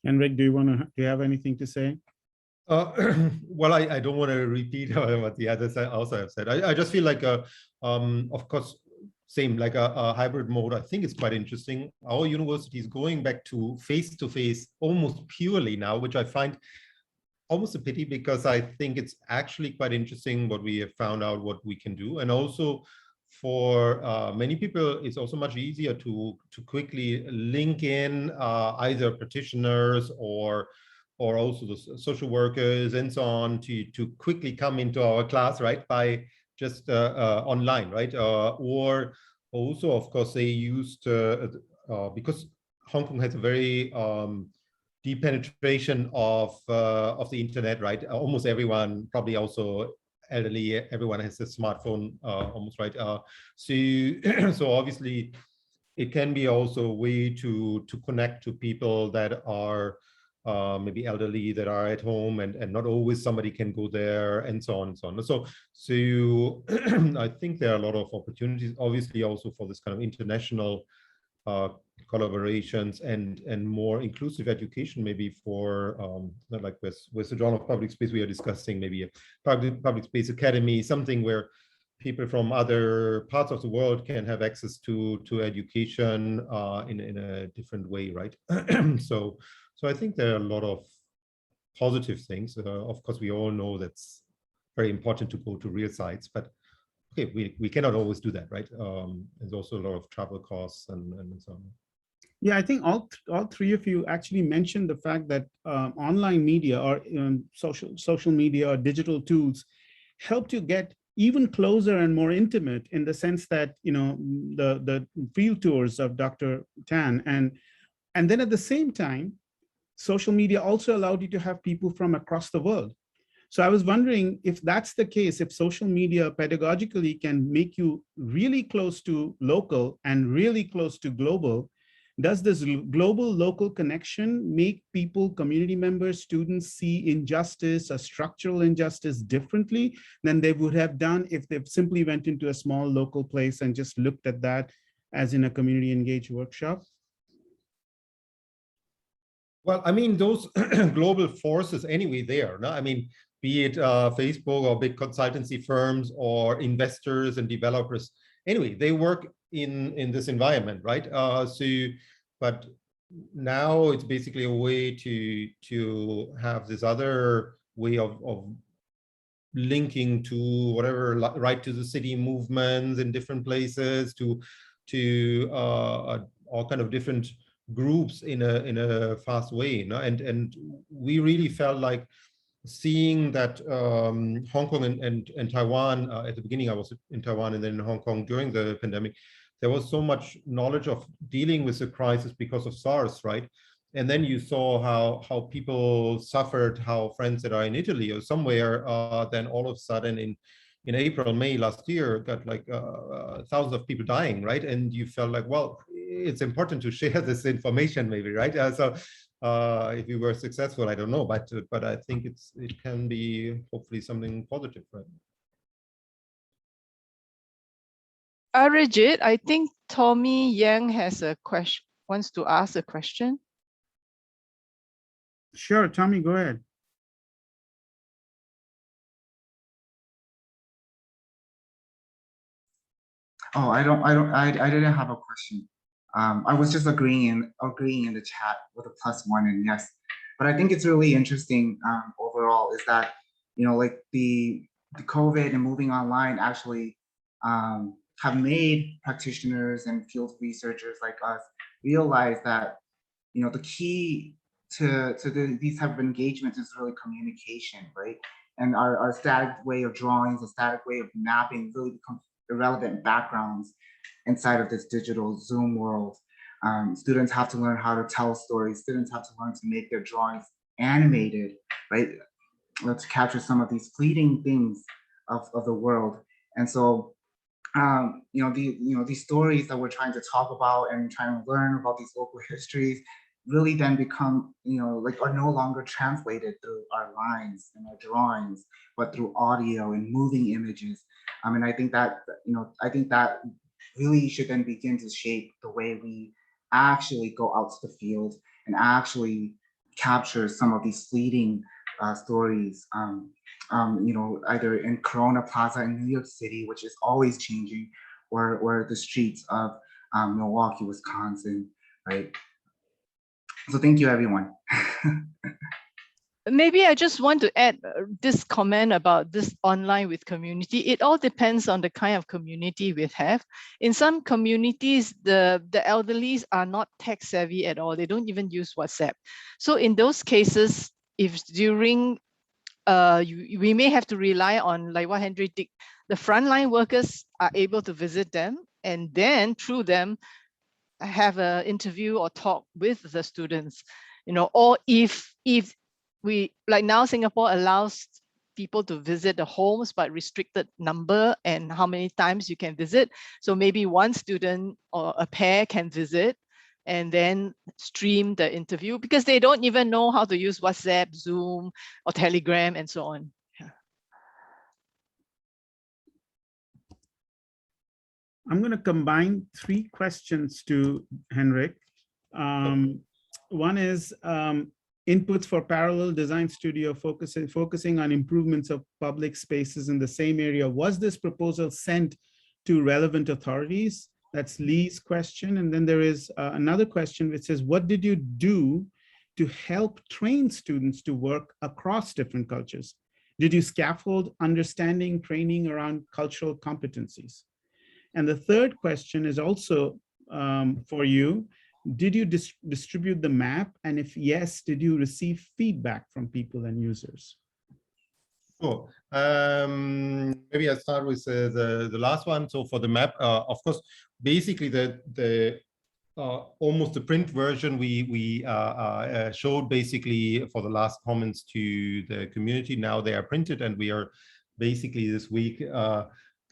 Henrik, do you have anything to say? Well, I don't want to repeat what the others also have said. I just feel like, of course, same like a hybrid mode. I think it's quite interesting. Our university is going back to face-to-face almost purely now, which I find almost a pity, because I think it's actually quite interesting what we have found out what we can do. And also for many people, it's also much easier to quickly link in either practitioners or also the social workers and so on to quickly come into our class, right, by just online, right? Or also, of course, they used because Hong Kong has a very deep penetration of the internet, right? Almost everyone, probably also elderly, everyone has a smartphone, almost, right? So obviously, it can be also a way to connect to people that are maybe elderly, that are at home, and not always somebody can go there, and so on and so on. So I think there are a lot of opportunities, obviously, also for this kind of international collaborations and more inclusive education, maybe for like with the Journal of Public Space, we are discussing maybe a public space academy, something where people from other parts of the world can have access to education in a different way, right? So I think there are a lot of positive things. Of course, we all know that's very important to go to real sites, but okay, we cannot always do that, right? There's also a lot of travel costs and so on. Yeah, I think all three of you actually mentioned the fact that online media or social media or digital tools helped you get even closer and more intimate, in the sense that, you know, the field tours of Dr. Tan, and then at the same time, social media also allowed you to have people from across the world. So I was wondering if that's the case, if social media pedagogically can make you really close to local and really close to global, does this global local connection make people, community members, students see injustice or structural injustice differently than they would have done if they simply went into a small local place and just looked at that as in a community engaged workshop? Well, I mean, those global forces anyway there, no? I mean, be it Facebook or big consultancy firms or investors and developers, anyway, they work in this environment, right? But now it's basically a way to have this other way of linking to whatever right to the city movements in different places, to all kind of different groups in a fast way, you know? And we really felt like seeing that Hong Kong and Taiwan, at the beginning I was in Taiwan and then in Hong Kong during the pandemic, there was so much knowledge of dealing with the crisis because of SARS, right? And then you saw how people suffered, how friends that are in Italy or somewhere, then all of a sudden in April, May last year, got like thousands of people dying, right? And you felt like, well, it's important to share this information maybe, right? If we were successful, I don't know, but I think it can be hopefully something positive, right? Arijit, I think Tommy Yang has a question, wants to ask a question. Sure, Tommy, go ahead. Oh, I didn't have a question. I was just agreeing in the chat with a +1 and yes. But I think it's really interesting overall is that, you know, like the COVID and moving online actually have made practitioners and field researchers like us realize that, you know, the key to these type of engagements is really communication, right? And our static way of drawings, a static way of mapping really becomes irrelevant backgrounds inside of this digital Zoom world. Students have to learn how to tell stories. Students have to learn to make their drawings animated, right? To capture some of these fleeting things of the world. And so, you know, these stories that we're trying to talk about and trying to learn about these local histories really then become, you know, like are no longer translated through our lines and our drawings, but through audio and moving images. And I think that, you know, I think that really should then begin to shape the way we actually go out to the field and actually capture some of these fleeting stories. You know, either in Corona Plaza in New York City, which is always changing, or the streets of Milwaukee, Wisconsin, right? So thank you, everyone. Maybe I just want to add this comment about this online with community. It all depends on the kind of community we have. In some communities, the elderlies are not tech savvy at all. They don't even use WhatsApp. So in those cases, if during we may have to rely on, like what Henry did, the frontline workers are able to visit them and then through them have an interview or talk with the students, you know, or if we, like now Singapore allows people to visit the homes, but restricted number and how many times you can visit. So maybe one student or a pair can visit and then stream the interview because they don't even know how to use WhatsApp, Zoom, or Telegram and so on. Yeah. I'm going to combine 3 questions to Henrik. One is inputs for parallel design studio focusing on improvements of public spaces in the same area. Was this proposal sent to relevant authorities? That's Lee's question. And then there is another question which says, what did you do to help train students to work across different cultures? Did you scaffold understanding, training around cultural competencies? And the third question is also for you. Did you distribute the map? And if yes, did you receive feedback from people and users? Sure. Maybe I'll start with the last one. So for the map, of course, basically the almost the print version we showed basically for the last comments to the community. Now they are printed and we are basically this week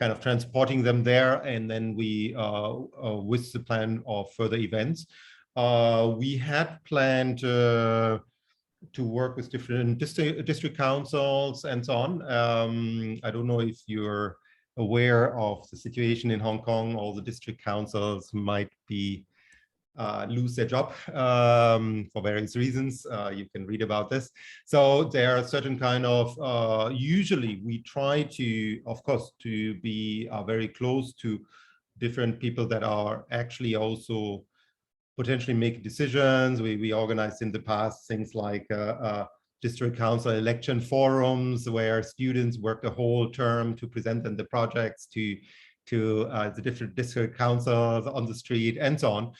kind of transporting them there, and then we with the plan of further events. We had planned to work with different district councils and so on. I don't know if you're aware of the situation in Hong Kong. All the district councils might be lose their job for various reasons. You can read about this. So there are certain kind of, usually we try to, of course, to be very close to different people that are actually also potentially make decisions. We organized in the past things like district council election forums where students work the whole term to present them the projects to the different district councils on the street and so on.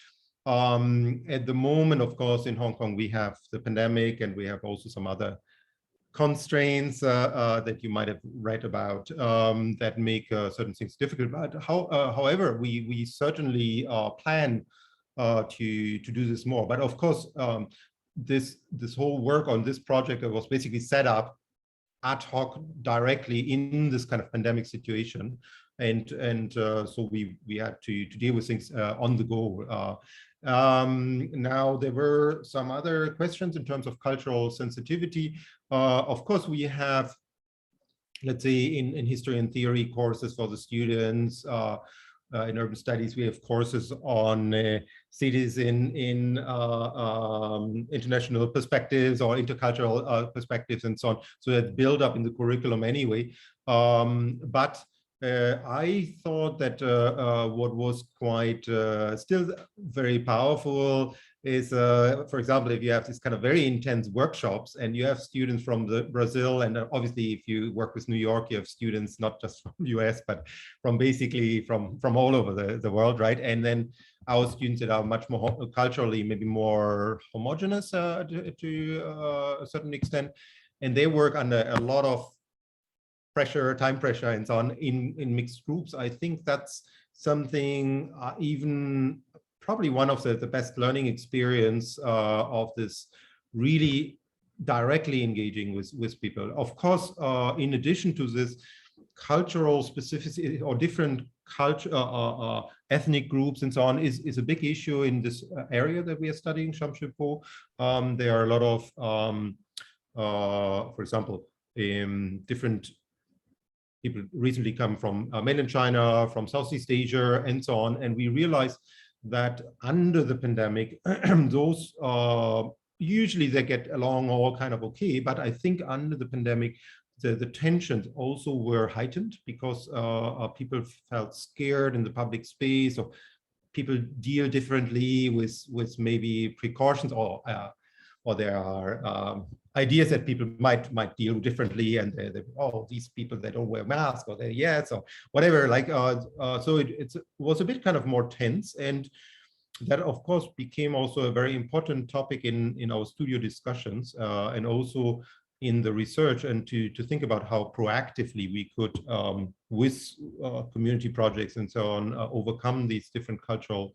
At the moment, of course, in Hong Kong, we have the pandemic and we have also some other constraints that you might have read about that make certain things difficult. But however, we certainly plan to do this more. But of course, this whole work on this project was basically set up ad hoc directly in this kind of pandemic situation, and so we had to deal with things on the go. Now there were some other questions in terms of cultural sensitivity. Of course, we have, let's say, in history and theory courses for the students. In urban studies, we have courses on cities in international perspectives or intercultural perspectives and so on. So that build up in the curriculum anyway. But I thought that what was quite still very powerful is, for example, if you have this kind of very intense workshops and you have students from Brazil, and obviously if you work with New York, you have students not just from the US, but from basically from all over the world, right? And then our students that are much more culturally, maybe more homogeneous to a certain extent, and they work under a lot of pressure, time pressure, and so on in mixed groups. I think that's something even probably one of the best learning experience of this really directly engaging with people. Of course, in addition to this, cultural specificity or different culture, ethnic groups and so on is a big issue in this area that we are studying, Shamshipo. There are a lot of, for example, different people recently come from mainland China, from Southeast Asia, and so on. And we realized that under the pandemic, those usually they get along all kind of okay. But I think under the pandemic, the tensions also were heightened because people felt scared in the public space, or people deal differently with maybe precautions, or there are ideas that people might deal differently, and oh, these people, they don't wear masks, or yes, or whatever, like so it was a bit kind of more tense, and that of course became also a very important topic in our studio discussions, and also in the research, and to think about how proactively we could with community projects and so on overcome these different cultural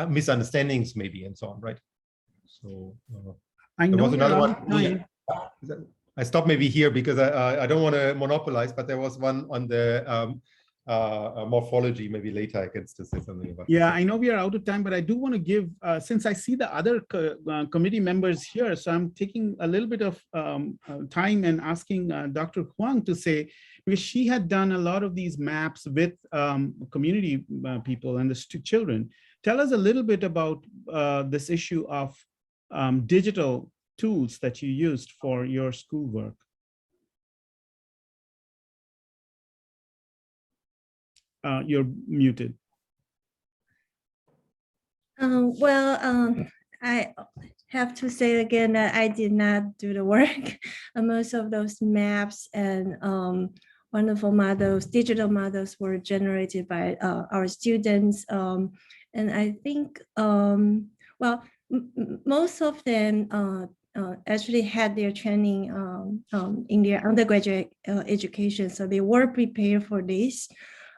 misunderstandings maybe, and so on, right? So I there know was another one. time. I stopped maybe here because I don't want to monopolize, but there was one on the morphology. Maybe later I can still say something about. Yeah, I know we are out of time, but I do want to give, since I see the other committee members here, so I'm taking a little bit of time and asking Dr. Huang to say, because she had done a lot of these maps with community people and the children. Tell us a little bit about this issue of digital tools that you used for your schoolwork. You're muted. I have to say again that I did not do the work. Most of those maps and wonderful models, digital models, were generated by our students. And I think, most of them actually had their training in their undergraduate education, so they were prepared for this.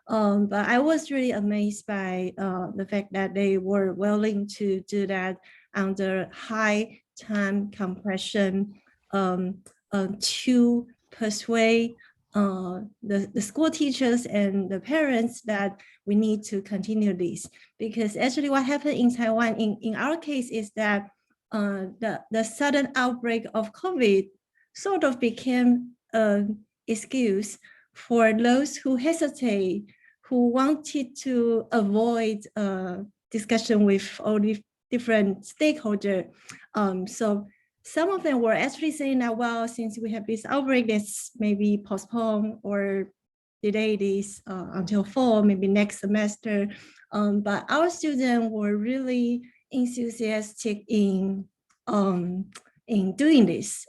But I was really amazed by the fact that they were willing to do that under high time compression to persuade the school teachers and the parents that we need to continue this. Because actually what happened in Taiwan, in our case, is that the sudden outbreak of COVID sort of became an excuse for those who hesitate, who wanted to avoid discussion with all the different stakeholders. So some of them were actually saying that, well, since we have this outbreak, let's maybe postpone or delay this until fall, maybe next semester. But our students were really enthusiastic in in doing this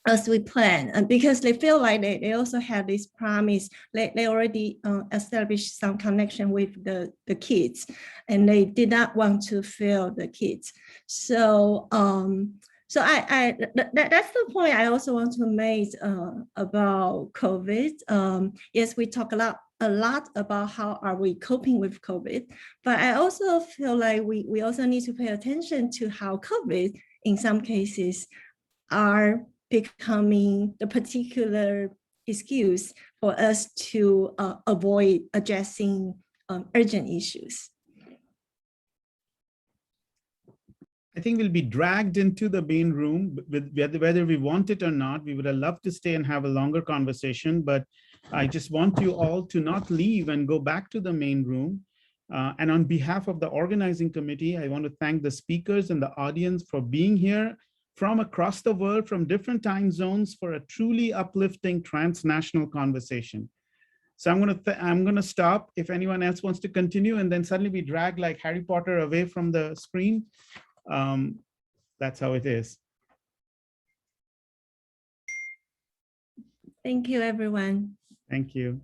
as we plan, and because they feel like they also have this promise, they already established some connection with the kids, and they did not want to fail the kids. So so that's the point I also want to make about COVID. Yes, we talk a lot about how are we coping with COVID, but I also feel like we also need to pay attention to how COVID in some cases are becoming the particular excuse for us to avoid addressing urgent issues. I think we'll be dragged into the main room, whether we want it or not. We would have loved to stay and have a longer conversation, but I just want you all to not leave and go back to the main room. And on behalf of the organizing committee, I want to thank the speakers and the audience for being here from across the world, from different time zones, for a truly uplifting transnational conversation. So I'm gonna stop if anyone else wants to continue, and then suddenly we drag like Harry Potter away from the screen. That's how it is. Thank you, everyone. Thank you.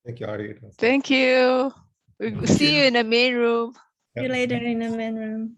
Thank you, Ari. Thank you. We'll see you in the main room. See you later in the main room.